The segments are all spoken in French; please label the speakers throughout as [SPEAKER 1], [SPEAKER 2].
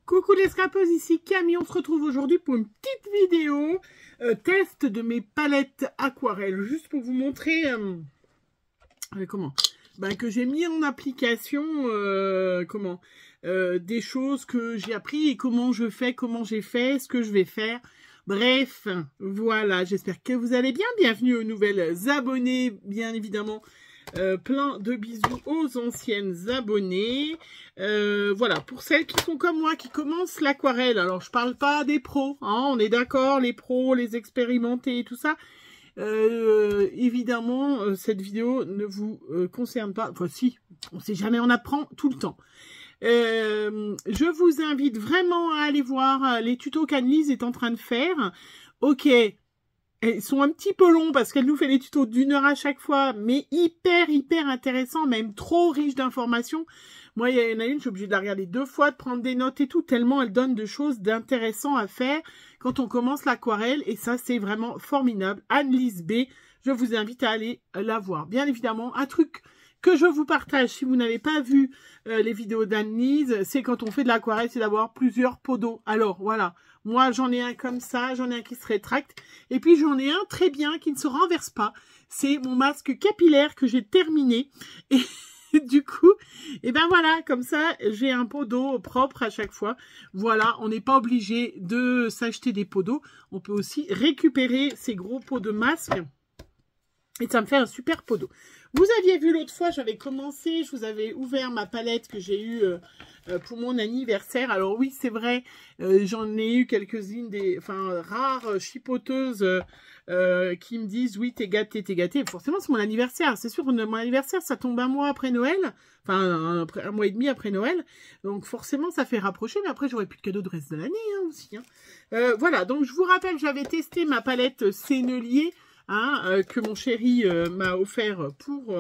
[SPEAKER 1] Coucou les scrapeuses, ici Camille, on se retrouve aujourd'hui pour une petite vidéo test de mes palettes aquarelles, juste pour vous montrer que j'ai mis en application des choses que j'ai appris et comment je fais, comment j'ai fait, ce que je vais faire. Bref, voilà, j'espère que vous allez bien. Bienvenue aux nouvelles abonnées, bien évidemment. Plein de bisous aux anciennes abonnées. Voilà, pour celles qui sont comme moi, qui commencent l'aquarelle. Alors, je parle pas des pros, hein, on est d'accord, les pros, les expérimentés et tout ça. Évidemment, cette vidéo ne vous concerne pas. Enfin, si, on sait jamais, on apprend tout le temps. Je vous invite vraiment à aller voir les tutos qu'Annelise est en train de faire. Ok. Ils sont un petit peu longs parce qu'elle nous fait des tutos d'1 heure à chaque fois, mais hyper intéressants, même trop riches d'informations. Moi, il y en a une, je suis obligée de la regarder 2 fois, de prendre des notes et tout, tellement elle donne de choses d'intéressant à faire quand on commence l'aquarelle. Et ça, c'est vraiment formidable. Annelise B, je vous invite à aller la voir. Bien évidemment, un truc que je vous partage, si vous n'avez pas vu les vidéos d'Annelise, c'est quand on fait de l'aquarelle, c'est d'avoir plusieurs pots d'eau. Alors, voilà. Moi, j'en ai un comme ça, j'en ai un qui se rétracte. Et puis, j'en ai un très bien qui ne se renverse pas. C'est mon masque capillaire que j'ai terminé. Et du coup, et ben voilà, comme ça, j'ai un pot d'eau propre à chaque fois. Voilà, on n'est pas obligé de s'acheter des pots d'eau. On peut aussi récupérer ces gros pots de masque. Et ça me fait un super pot d'eau. Vous aviez vu l'autre fois, j'avais commencé, je vous avais ouvert ma palette que j'ai eue pour mon anniversaire. Alors oui, c'est vrai, j'en ai eu quelques-unes rares chipoteuses qui me disent oui, t'es gâté, t'es gâté. Forcément, c'est mon anniversaire. C'est sûr, mon anniversaire, ça tombe un mois après Noël. Enfin, un mois et demi après Noël. Donc forcément, ça fait rapprocher. Mais après, j'aurai plus de cadeaux de reste de l'année aussi. Voilà, donc je vous rappelle, j'avais testé ma palette Sennelier. Que mon chéri m'a offert pour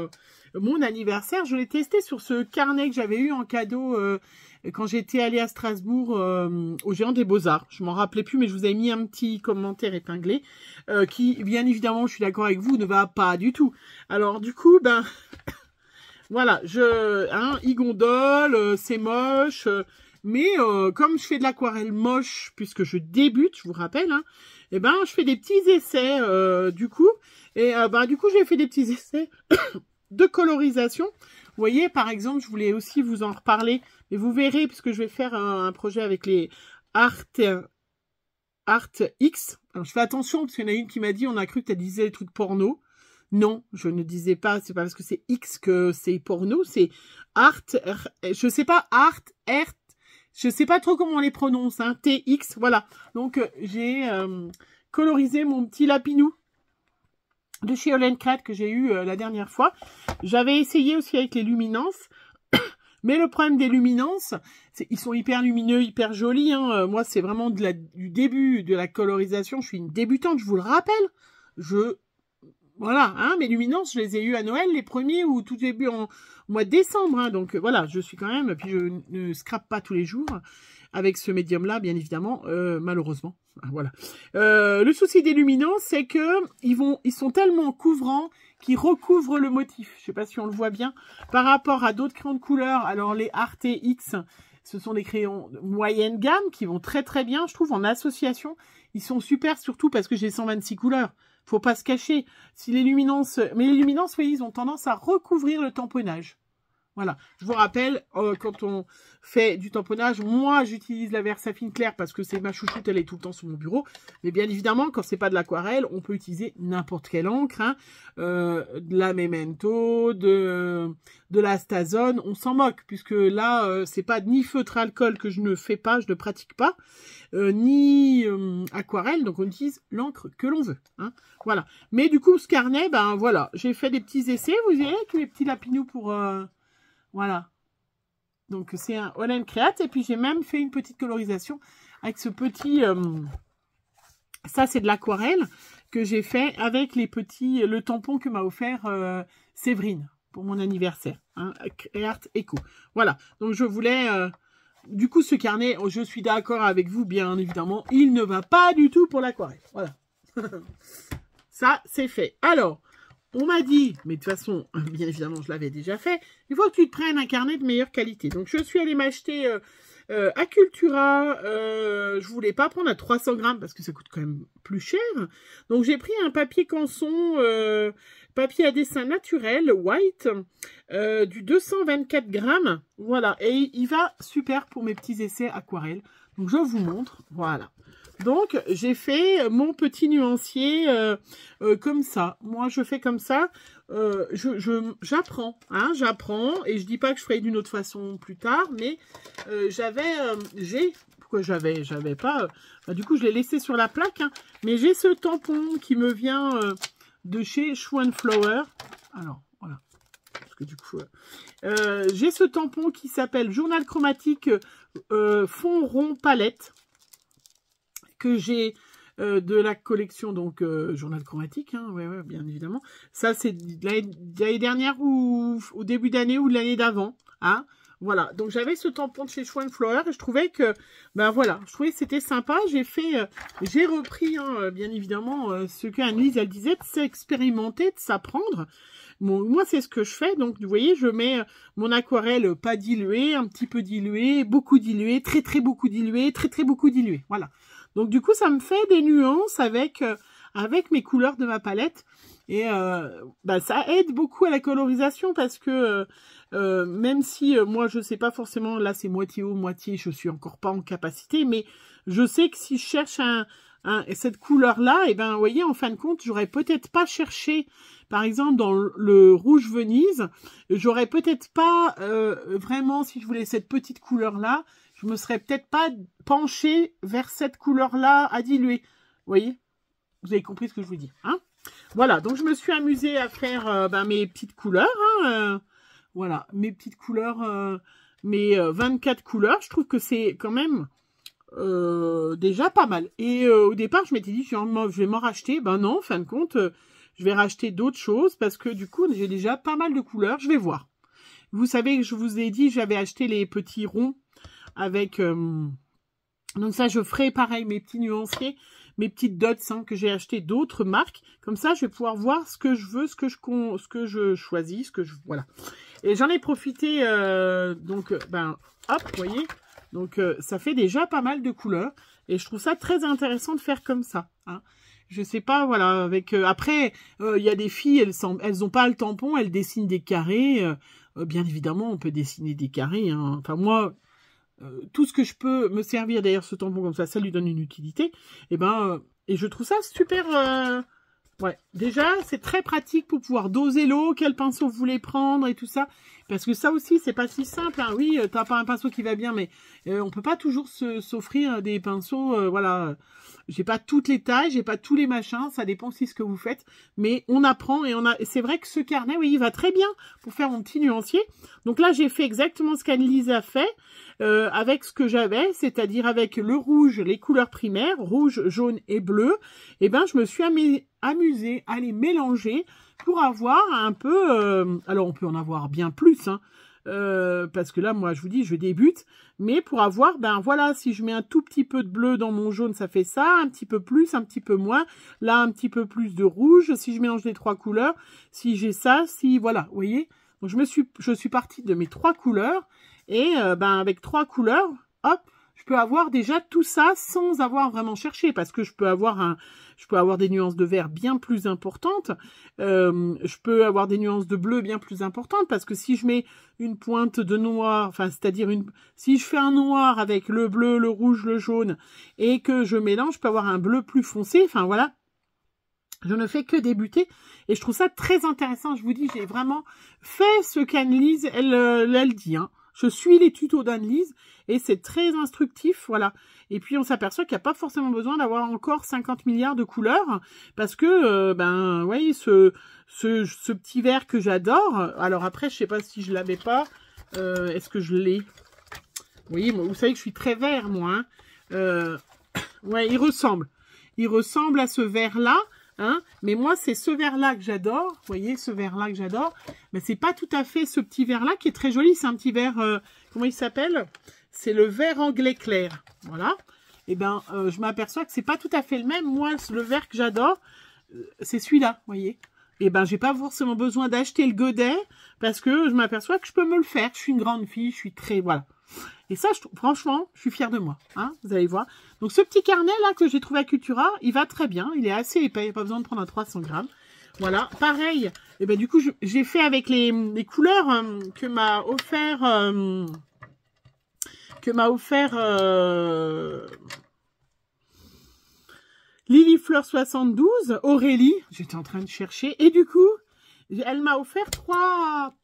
[SPEAKER 1] mon anniversaire. Je l'ai testé sur ce carnet que j'avais eu en cadeau quand j'étais allée à Strasbourg au Géant des Beaux-Arts. Je m'en rappelais plus, mais je vous ai mis un petit commentaire épinglé qui, bien évidemment, je suis d'accord avec vous, ne va pas du tout. Alors, du coup, voilà, il gondole, c'est moche, mais comme je fais de l'aquarelle moche, puisque je débute, je vous rappelle, et je fais des petits essais du coup. Et du coup, j'ai fait des petits essais de colorisation. Vous voyez, par exemple, je voulais aussi vous en reparler. Mais vous verrez, puisque je vais faire un projet avec les Art X. Alors, je fais attention, parce qu'il y en a une qui m'a dit, on a cru que tu disais des trucs porno. Non, je ne disais pas, c'est pas parce que c'est X que c'est porno, c'est Art, je sais pas, Art, je sais pas trop comment on les prononce, TX, voilà. Donc, j'ai colorisé mon petit lapinou de chez Holland Craft que j'ai eu la dernière fois. J'avais essayé aussi avec les luminances, mais le problème des luminances, c'est ils sont hyper lumineux, hyper jolis. Moi, c'est vraiment du début de la colorisation. Je suis une débutante, je vous le rappelle. Voilà, mes luminances, je les ai eues à Noël, les premiers ou tout début en mois de décembre. Donc voilà, je suis quand même, puis je ne scrape pas tous les jours avec ce médium-là, bien évidemment, malheureusement. Voilà. Le souci des luminances, c'est que ils sont tellement couvrants qu'ils recouvrent le motif. Je sais pas si on le voit bien. Par rapport à d'autres crayons de couleur, alors les Art X, ce sont des crayons de moyenne gamme qui vont très bien, je trouve, en association. Ils sont super, surtout parce que j'ai 126 couleurs. Faut pas se cacher. Si les luminances, mais les luminances, vous voyez, ils ont tendance à recouvrir le tamponnage. Voilà. Je vous rappelle, quand on fait du tamponnage, moi, j'utilise la Versafine claire parce que c'est ma chouchoute, elle est tout le temps sur mon bureau. Mais bien évidemment, quand c'est pas de l'aquarelle, on peut utiliser n'importe quelle encre, de la Memento, de la Stazone, on s'en moque puisque là, c'est pas ni feutre alcool que je ne fais pas, je ne pratique pas, ni aquarelle, donc on utilise l'encre que l'on veut. Voilà. Mais du coup, ce carnet, voilà, j'ai fait des petits essais, vous voyez, tous les petits lapinous pour... voilà. Donc, c'est un Holland Craft. Et puis, j'ai même fait une petite colorisation avec ce petit... ça, c'est de l'aquarelle que j'ai fait avec le tampon que m'a offert Séverine pour mon anniversaire. Art Eco. Voilà. Donc, je voulais... du coup, ce carnet, je suis d'accord avec vous, bien évidemment. Il ne va pas du tout pour l'aquarelle. Voilà. Ça, c'est fait. Alors... on m'a dit, mais de toute façon, bien évidemment, je l'avais déjà fait, il faut que tu te prennes un carnet de meilleure qualité. Donc, je suis allée m'acheter Acultura, je voulais pas prendre à 300 grammes parce que ça coûte quand même plus cher. Donc j'ai pris un papier canson, papier à dessin naturel, white, du 224 grammes. Voilà, et il va super pour mes petits essais aquarelles. Donc je vous montre, voilà. Donc, j'ai fait mon petit nuancier comme ça. Moi, je fais comme ça. J'apprends, hein, j'apprends. Et je dis pas que je ferai d'une autre façon plus tard, mais pourquoi j'avais pas... du coup, je l'ai laissé sur la plaque. Hein, mais j'ai ce tampon qui me vient de chez Schwan Flower. Alors, voilà. Parce que du coup... j'ai ce tampon qui s'appelle Journal chromatique fond rond palette. Que j'ai de la collection, donc Journal chromatique, hein, ouais, bien évidemment. Ça, c'est l'année dernière ou au début d'année ou de l'année d'avant. Hein. Voilà, donc j'avais ce tampon de chez Schwan Flower et je trouvais que, ben voilà, je trouvais que c'était sympa. J'ai repris, hein, bien évidemment, ce que Anne-Lise, elle disait, de s'expérimenter, de s'apprendre. Bon, moi, c'est ce que je fais. Donc, vous voyez, je mets mon aquarelle pas diluée, un petit peu diluée, beaucoup diluée, très, très beaucoup diluée, très, très beaucoup diluée. Voilà. Donc, du coup, ça me fait des nuances avec mes couleurs de ma palette. Et ça aide beaucoup à la colorisation parce que même si moi, je sais pas forcément, là, c'est moitié haut, moitié, je suis encore pas en capacité, mais je sais que si je cherche cette couleur-là, et ben, vous voyez, en fin de compte, j'aurais peut-être pas cherché, par exemple, dans le rouge Venise, j'aurais peut-être pas vraiment, si je voulais cette petite couleur-là, je me serais peut-être pas penchée vers cette couleur-là à diluer. Vous voyez? Vous avez compris ce que je vous dis, hein? Voilà, donc je me suis amusée à faire mes petites couleurs, hein, voilà, mes petites couleurs, mes 24 couleurs. Je trouve que c'est quand même déjà pas mal. Et au départ, je m'étais dit, je vais m'en racheter. Ben non, en fin de compte, je vais racheter d'autres choses parce que du coup, j'ai déjà pas mal de couleurs. Je vais voir. Vous savez que je vous ai dit, j'avais acheté les petits ronds avec... donc ça, je ferai pareil, mes petits nuanciers, mes petites dots hein, que j'ai acheté d'autres marques. Comme ça, je vais pouvoir voir ce que je veux, ce que je choisis, voilà. Et j'en ai profité, donc, hop, vous voyez. Donc, ça fait déjà pas mal de couleurs. Et je trouve ça très intéressant de faire comme ça. Hein. Je sais pas, voilà, avec... après, il y a des filles, elles ont pas le tampon, elles dessinent des carrés. Bien évidemment, on peut dessiner des carrés. Hein. Enfin, moi... tout ce que je peux me servir derrière ce tampon comme ça lui donne une utilité. Et je trouve ça super. Ouais, déjà c'est très pratique pour pouvoir doser l'eau, quel pinceau vous voulez prendre et tout ça. Parce que ça aussi c'est pas si simple. Hein. Oui, t'as pas un pinceau qui va bien, mais on peut pas toujours s'offrir des pinceaux. Voilà, j'ai pas toutes les tailles, j'ai pas tous les machins. Ça dépend aussi ce que vous faites, mais on apprend et c'est vrai que ce carnet, oui, il va très bien pour faire mon petit nuancier. Donc là j'ai fait exactement ce qu'Anne-Lise a fait. Avec ce que j'avais, c'est-à-dire avec le rouge, les couleurs primaires, rouge, jaune et bleu, et je me suis amusée à les mélanger pour avoir un peu, alors on peut en avoir bien plus, hein, parce que là, moi, je vous dis, je débute, mais pour avoir, voilà, si je mets un tout petit peu de bleu dans mon jaune, ça fait ça, un petit peu plus, un petit peu moins, là, un petit peu plus de rouge, si je mélange les trois couleurs, si j'ai ça, si, voilà, vous voyez. Donc, je suis partie de mes trois couleurs, et avec trois couleurs, hop, je peux avoir déjà tout ça sans avoir vraiment cherché, parce que je peux avoir des nuances de vert bien plus importantes, je peux avoir des nuances de bleu bien plus importantes, parce que si je mets une pointe de noir, enfin c'est-à-dire si je fais un noir avec le bleu, le rouge, le jaune, et que je mélange, je peux avoir un bleu plus foncé, enfin voilà. Je ne fais que débuter et je trouve ça très intéressant. Je vous dis, j'ai vraiment fait ce qu'Anne-Lise, elle dit. Hein. Je suis les tutos d'Anne-Lise et c'est très instructif, voilà. Et puis, on s'aperçoit qu'il n'y a pas forcément besoin d'avoir encore 50 milliards de couleurs parce que, voyez, ce petit vert que j'adore. Alors après, je sais pas si je l'avais pas. Est-ce que je l'ai? Oui, vous savez que je suis très vert, moi. Hein. Ouais, il ressemble. Il ressemble à ce vert-là. Hein, mais moi, c'est ce vert-là que j'adore. Vous voyez, ce vert-là que j'adore. Mais c'est pas tout à fait ce petit vert-là qui est très joli. C'est un petit vert, comment il s'appelle? C'est le vert anglais clair. Voilà. Et je m'aperçois que c'est pas tout à fait le même. Moi, le vert que j'adore, c'est celui-là, vous voyez. Et j'ai pas forcément besoin d'acheter le godet parce que je m'aperçois que je peux me le faire. Je suis une grande fille, je suis très, voilà. Et ça, franchement, je suis fière de moi. Hein, vous allez voir. Donc, ce petit carnet là que j'ai trouvé à Cultura, il va très bien. Il est assez épais. Il n'y a pas besoin de prendre un 300 grammes. Voilà. Pareil. Et ben du coup, j'ai fait avec les couleurs que m'a offert... Lily Fleur 72, Aurélie, j'étais en train de chercher, et du coup, elle m'a offert trois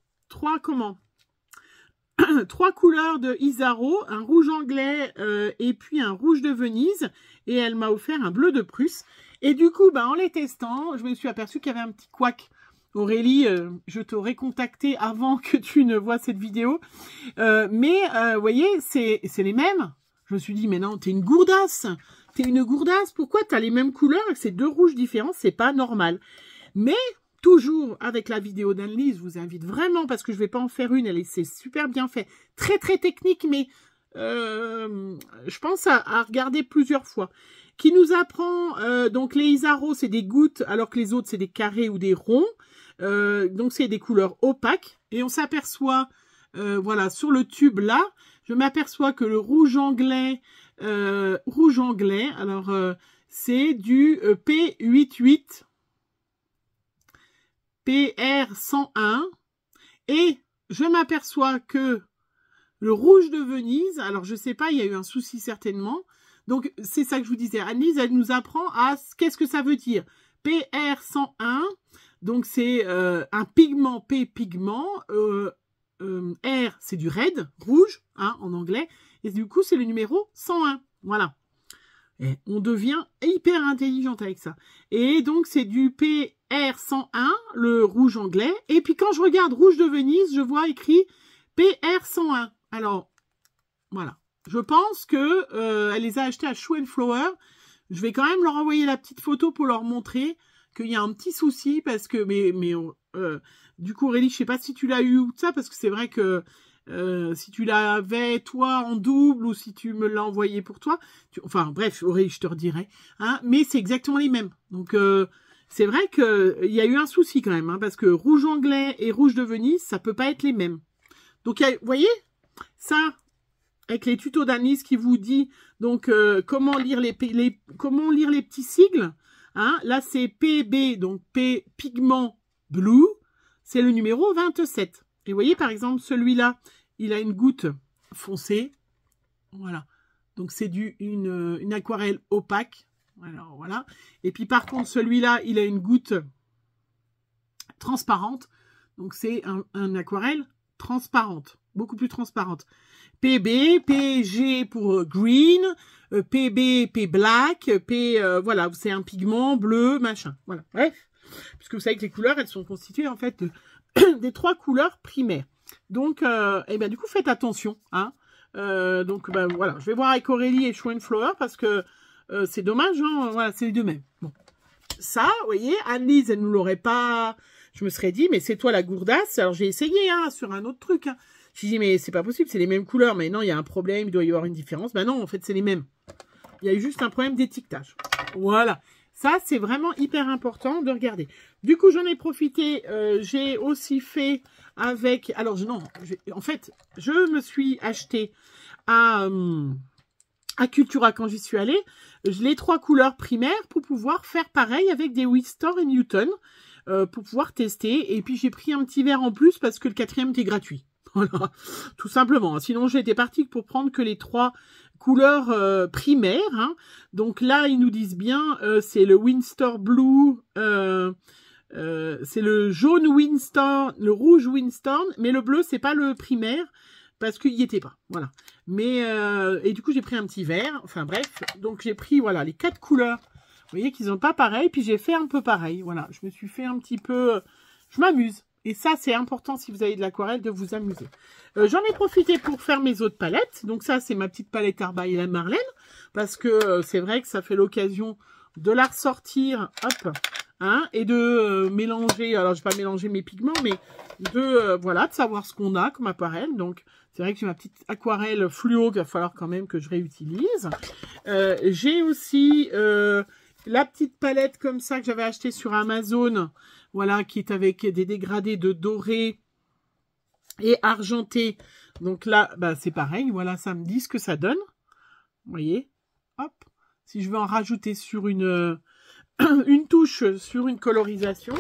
[SPEAKER 1] couleurs de Isaro, un rouge anglais et puis un rouge de Venise, et elle m'a offert un bleu de Prusse. Et du coup, bah, en les testant, je me suis aperçue qu'il y avait un petit couac. Aurélie, je t'aurais contacté avant que tu ne vois cette vidéo, mais vous voyez, c'est les mêmes. Je me suis dit, mais non, t'es une gourdasse. T'es une gourdasse, pourquoi t'as les mêmes couleurs avec ces deux rouges différents? C'est pas normal. Mais, toujours avec la vidéo d'Anne-Lise, je vous invite vraiment, parce que je vais pas en faire une, c'est super bien fait. Très, très technique, mais je pense à regarder plusieurs fois. Qui nous apprend, donc les Isaro, c'est des gouttes, alors que les autres, c'est des carrés ou des ronds. Donc, c'est des couleurs opaques. Et on s'aperçoit, voilà, sur le tube là, je m'aperçois que le rouge anglais, alors c'est du P88 PR101 et je m'aperçois que le rouge de Venise, alors je sais pas, il y a eu un souci certainement, donc c'est ça que je vous disais, Annelise, elle nous apprend à qu'est-ce que ça veut dire, PR101, donc c'est un pigment, P pigment, R c'est du red, rouge, hein, en anglais, et du coup c'est le numéro 101, voilà. Et on devient hyper intelligente avec ça. Et donc c'est du PR101, le rouge anglais, et puis quand je regarde rouge de Venise, je vois écrit PR101. Alors, voilà. Je pense que elle les a achetés à Shoe & Flower. Je vais quand même leur envoyer la petite photo pour leur montrer qu'il y a un petit souci, parce que, du coup, Aurélie, je sais pas si tu l'as eu ou ça, parce que c'est vrai que si tu l'avais toi en double ou si tu me l'as envoyé pour toi, enfin bref, Aurélie, je te redirai, hein, mais c'est exactement les mêmes. Donc c'est vrai que il y a eu un souci quand même, hein, parce que rouge anglais et rouge de Venise, ça peut pas être les mêmes. Donc vous voyez ça avec les tutos d'Annelise qui vous dit donc comment lire les petits sigles. Hein, là c'est PB, donc P pigment blue, c'est le numéro 27. Et vous voyez, par exemple, celui-là, il a une goutte foncée. Voilà. Donc, c'est une aquarelle opaque. Alors, voilà. Et puis, par contre, celui-là, il a une goutte transparente. Donc, c'est un aquarelle transparente. Beaucoup plus transparente. PB, PG pour green, PB, P black, P, voilà, c'est un pigment bleu, machin. Voilà. Bref. Puisque vous savez que les couleurs, elles sont constituées, en fait, des trois couleurs primaires. Donc, du coup, faites attention. Hein. Donc, voilà, je vais voir avec Aurélie et Shoe & Flower parce que c'est dommage. Hein, voilà, c'est les deux mêmes. Bon. Ça, vous voyez, Annelise, elle ne nous l'aurait pas... Je me serais dit, mais c'est toi la gourdasse. Alors, j'ai essayé hein, sur un autre truc. Hein. J'ai dit, mais c'est pas possible, c'est les mêmes couleurs. Mais non, il y a un problème, il doit y avoir une différence. Ben non, en fait, c'est les mêmes. Il y a eu juste un problème d'étiquetage. Voilà. Ça, c'est vraiment hyper important de regarder. Du coup, j'en ai profité. J'ai aussi fait avec... Alors, en fait, je me suis acheté à Cultura quand j'y suis allée les trois couleurs primaires pour pouvoir faire pareil avec des Winston et Newton pour pouvoir tester. Et puis, j'ai pris un petit verre en plus parce que le 4e était gratuit. Voilà, tout simplement. Sinon, j'étais partie pour prendre que les trois couleurs primaires. Hein. Donc là, ils nous disent bien, c'est le Winston Blue, c'est le jaune Winston, le rouge Winston, mais le bleu, c'est pas le primaire, parce qu'il n'y était pas. Voilà. Mais, et du coup, j'ai pris un petit verre. Enfin bref, donc j'ai pris, voilà, les 4 couleurs. Vous voyez qu'ils n'ont pas pareil, puis j'ai fait un peu pareil. Voilà, je me suis fait un petit peu... Je m'amuse. Et ça, c'est important si vous avez de l'aquarelle de vous amuser. J'en ai profité pour faire mes autres palettes. Donc ça, c'est ma petite palette Arbaï et la Marlène. Parce que c'est vrai que ça fait l'occasion de la ressortir. Hop. Hein, et de mélanger. Alors, je vais pas mélanger mes pigments, mais voilà, de savoir ce qu'on a comme aquarelle. Donc, c'est vrai que j'ai ma petite aquarelle fluo qu'il va falloir quand même que je réutilise. J'ai aussi la petite palette comme ça que j'avais achetée sur Amazon. Voilà, qui est avec des dégradés de doré et argenté. Donc là, bah, c'est pareil. Voilà, ça me dit ce que ça donne. Vous voyez? Hop. Si je veux en rajouter sur une touche, sur une colorisation.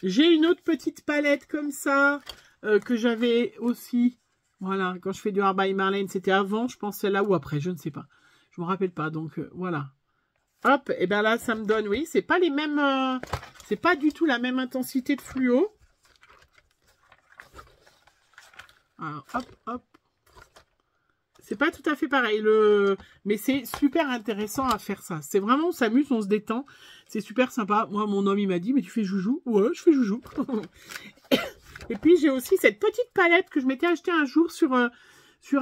[SPEAKER 1] J'ai une autre petite palette comme ça, que j'avais aussi. Voilà, quand je fais du Art by Marlène, c'était avant, je pense, celle-là ou après, je ne sais pas. Je me rappelle pas, donc voilà. Hop, et bien là, ça me donne, oui, c'est pas les mêmes, c'est pas du tout la même intensité de fluo. Alors, hop, hop. C'est pas tout à fait pareil, mais c'est super intéressant à faire ça. C'est vraiment, on s'amuse, on se détend. C'est super sympa. Moi, mon homme, il m'a dit, mais tu fais joujou? Ouais, je fais joujou. Et puis, j'ai aussi cette petite palette que je m'étais achetée un jour sur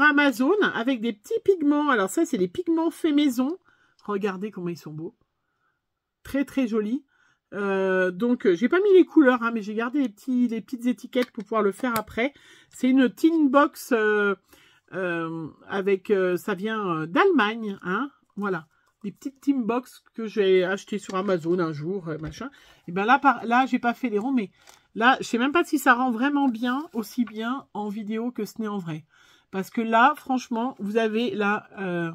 [SPEAKER 1] Amazon avec des petits pigments. Alors ça, c'est des pigments faits maison. Regardez comment ils sont beaux. Très, très jolis. Donc, j'ai pas mis les couleurs, hein, mais j'ai gardé les petites étiquettes pour pouvoir le faire après. C'est une tin box avec... ça vient d'Allemagne, hein. Voilà. Des petites tin box que j'ai achetées sur Amazon un jour, machin. Et ben là, j'ai pas fait les ronds, mais... Là, je sais même pas si ça rend vraiment bien, aussi bien en vidéo que ce n'est en vrai. Parce que là, franchement, vous avez là...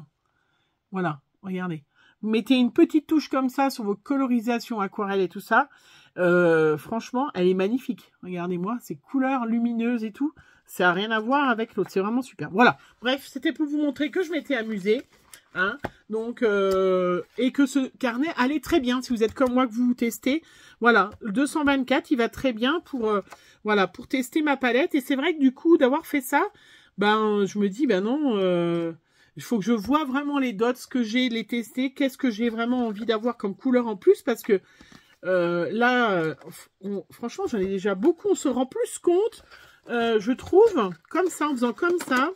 [SPEAKER 1] voilà, regardez. Vous mettez une petite touche comme ça sur vos colorisations aquarelles et tout ça. Franchement, elle est magnifique. Regardez-moi, ces couleurs lumineuses et tout. Ça n'a rien à voir avec l'autre. C'est vraiment super. Voilà. Bref, c'était pour vous montrer que je m'étais amusée. Hein, donc, et que ce carnet allait très bien si vous êtes comme moi, que vous testez. Voilà, le 224, il va très bien pour, voilà, pour tester ma palette. Et c'est vrai que du coup, d'avoir fait ça, ben, je me dis, ben non, il faut que je vois vraiment les dots que j'ai, les tester, qu'est-ce que j'ai vraiment envie d'avoir comme couleur en plus, parce que là, franchement, j'en ai déjà beaucoup, on se rend plus compte, je trouve, comme ça, en faisant comme ça.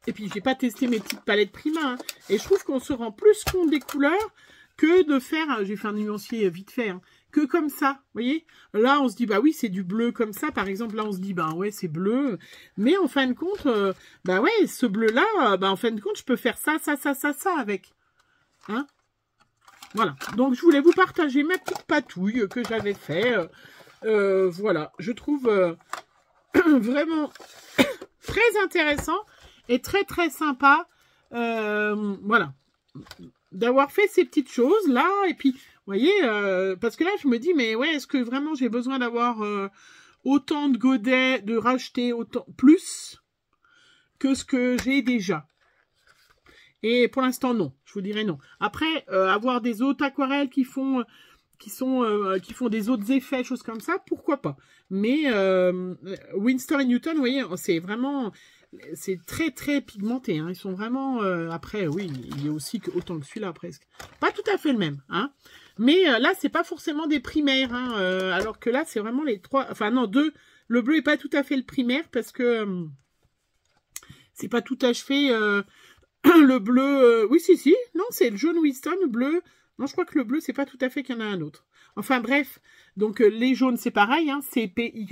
[SPEAKER 1] Et puis, j'ai pas testé mes petites palettes Prima. Hein. Et je trouve qu'on se rend plus compte des couleurs que de faire... J'ai fait un nuancier vite fait. Hein, que comme ça. Vous voyez? Là, on se dit, bah oui, c'est du bleu comme ça. Par exemple, là, on se dit, bah ouais, c'est bleu. Mais en fin de compte, bah ouais, ce bleu-là, bah en fin de compte, je peux faire ça, ça, ça, ça, ça avec. Hein? Voilà. Donc, je voulais vous partager ma petite patouille que j'avais fait. Voilà. Je trouve vraiment très intéressant. Et très très sympa, voilà, d'avoir fait ces petites choses là. Et puis, vous voyez, parce que là, je me dis, mais ouais, est-ce que vraiment j'ai besoin d'avoir autant de godets, de racheter autant plus que ce que j'ai déjà? Et pour l'instant, non. Je vous dirais non. Après, avoir des autres aquarelles qui font des autres effets, choses comme ça, pourquoi pas. Mais Winston et Newton, vous voyez, c'est vraiment... C'est très très pigmenté, hein. Ils sont vraiment... après, oui, il y a aussi autant que celui-là, presque. Pas tout à fait le même, hein. Mais là, c'est pas forcément des primaires, hein. Alors que là, c'est vraiment les trois... Enfin, non, deux. Le bleu est pas tout à fait le primaire, parce que c'est pas tout achevé. Le bleu... oui, si. Non, c'est le jaune Winston, le bleu... Non, je crois que le bleu, c'est pas tout à fait qu'il y en a un autre. Enfin, bref. Donc, les jaunes, c'est pareil. Hein, c'est PY,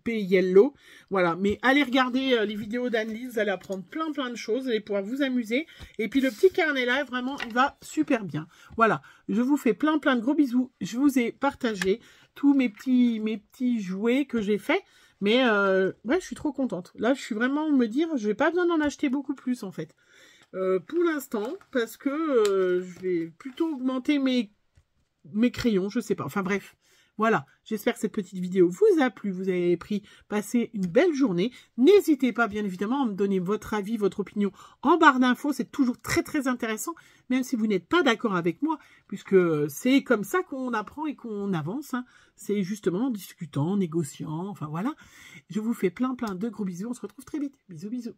[SPEAKER 1] P-Yellow. Voilà. Mais allez regarder les vidéos d'Anne-Lise. Vous allez apprendre plein de choses. Vous allez pouvoir vous amuser. Et puis, le petit carnet là, vraiment, il va super bien. Voilà. Je vous fais plein de gros bisous. Je vous ai partagé tous mes petits jouets que j'ai faits. Mais, ouais, je suis trop contente. Là, je suis vraiment me dire, je n'ai pas besoin d'en acheter beaucoup plus, en fait. Pour l'instant, parce que je vais plutôt augmenter mes crayons, je sais pas. Enfin bref, voilà. J'espère que cette petite vidéo vous a plu, vous avez passé une belle journée. N'hésitez pas, bien évidemment, à me donner votre avis, votre opinion en barre d'infos. C'est toujours très très intéressant, même si vous n'êtes pas d'accord avec moi, puisque c'est comme ça qu'on apprend et qu'on avance. Hein. C'est justement en discutant, en négociant, enfin voilà. Je vous fais plein de gros bisous. On se retrouve très vite. Bisous, bisous.